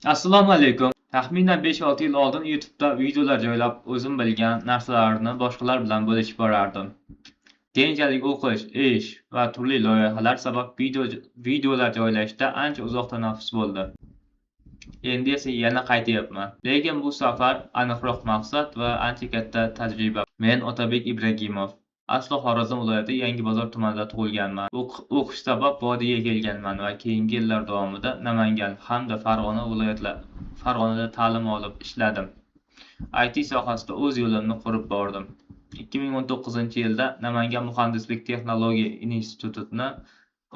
Assalomu alaykum. Taxminan 5-6 yil oldin YouTube'da videolar joylab, o'zim bilgan narsalarni boshqalar bilan bo'lishib borardim. Keyinchalik o'qish, ish va turli loyihalar sabab videolar joylashda ancha uzoq tanaffus bo'ldi. Endi esa yana qaytyapman. Lekin bu safar aniqroq maqsad va ancha katta tajriba. Men Otabek Ibragimov. Asli Xorazm viloyati Yangibozor tumanida tug'ilganman. O'qish sabab Vodiyga kelganman va keyingi yillar davomida Namangan hamda Farg'onada ta'lim olib ishladim. IT sohasida o'z yo'limni qurib bordim. 2019-yilda Namangan muhandislik texnologiya institutini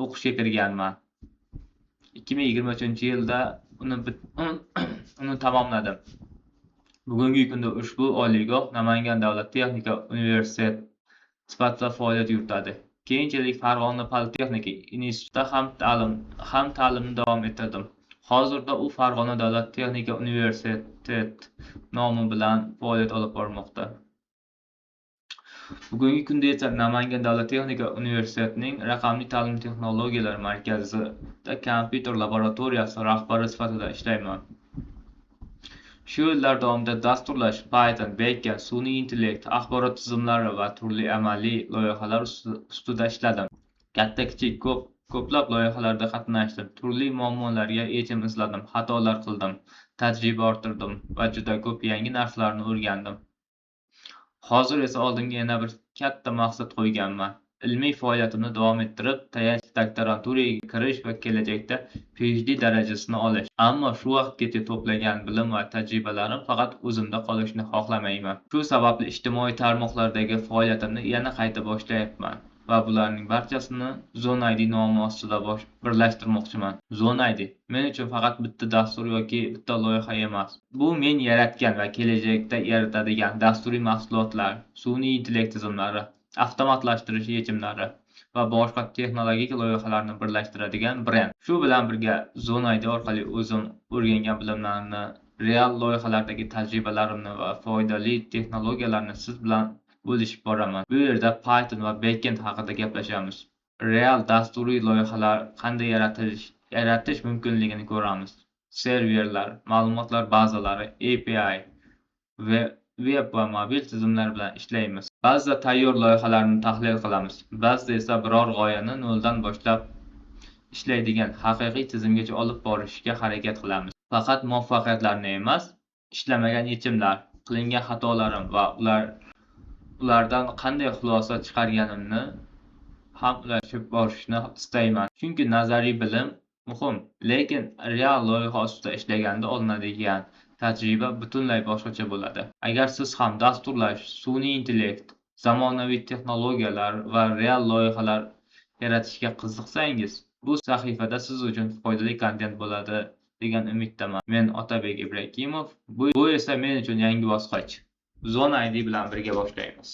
o'qishga kirganman. 2023-yilda uni tamomladim. Bugungi kunda ushbu oliygoh Namangan davlat texnika universiteti sifatida faoliyat yuritadi. Keyinchalik Farg'ona politexnika institutida ham ta'limni davom ettirdim. Hozirda u Farg'ona davlat texnika universiteti nomi bilan faoliyat olib bormoqda. Bugungi kunda esa Namangan davlat texnika universitetining raqamli ta'lim texnologiyalari markazida kompyuter laboratoriyasi rahbari sifatida ishlayman. Shu yillar davomida dasturlash, Python, backend, sun'iy intellekt, axborot tizimlari va turli amaliy loyihalar ustida ishladim. Katta-kichik ko'plab loyihalarda qatnashdim. Turli muammolarga yechim izladim, xatolar qildim, tajriba orttirdim va juda ko'p yangi narsalarni o'rgandim. Hozir esa oldimga yana bir katta maqsad qo'yganman. Ilmiy faoliyatimni davom ettirib, tayanch doktoranturaga kirish va kelajakda PhD darajasini olish. Ammo shu vaqtgacha to'plagan bilim va tajribalarim faqat o'zimda qolishini xohlamayman. Shu sababli ijtimoiy tarmoqlardagi faoliyatimni yana qayta boshlayapman va bularning barchasini ZoneID nomi ostida birlashtirmoqchiman. ZoneID men uchun faqat bitta dastur yoki bitta loyiha emas. Bu men yaratgan va kelajakda yaratadigan dasturiy mahsulotlar, sun'iy intellekt tizimlari, avtomatlashtirish yechimlari va boshqa texnologik loyihalarni birlashtiradigan brend. Shu bilan birga ZoneID orqali o'zim o'rgangan bilimlarni, real loyihalardagi tajribalarimni va foydali texnologiyalarni siz bilan bo'lishib boraman. Bu yerda Python va backend haqida gaplashamiz. Real dasturiy loyihalar qanday yaratish mumkinligini ko'ramiz. Serverlar, ma'lumotlar bazalari, API web va mobil tizimlar bilan ishlaymiz. Ba'zida tayyor loyihalarni tahlil qilamiz. Ba'zida esa biror g'oyani noldan boshlab ishlaydigan haqiqiy tizimgacha olib borishga harakat qilamiz. Faqat muvaffaqiyatlarni emas, ishlamagan yechimlar, qilingan xatolarim va ulardan qanday xulosa chiqarganimni ham ulashib borishni istayman. Chunki nazariy bilim muhim, lekin real loyiha ustida ishlaganda olinadigan tajriba butunlay boshqacha bo'ladi. Agar siz ham dasturlash, sun'iy intellekt, zamonaviy texnologiyalar va real loyihalar yaratishga qiziqsangiz, bu sahifada siz uchun foydali kontent bo'ladi degan umiddaman. Men Otabek Ibragimov. Bu esa men uchun yangi bosqich. ZoneID bilan birga boshlaymiz.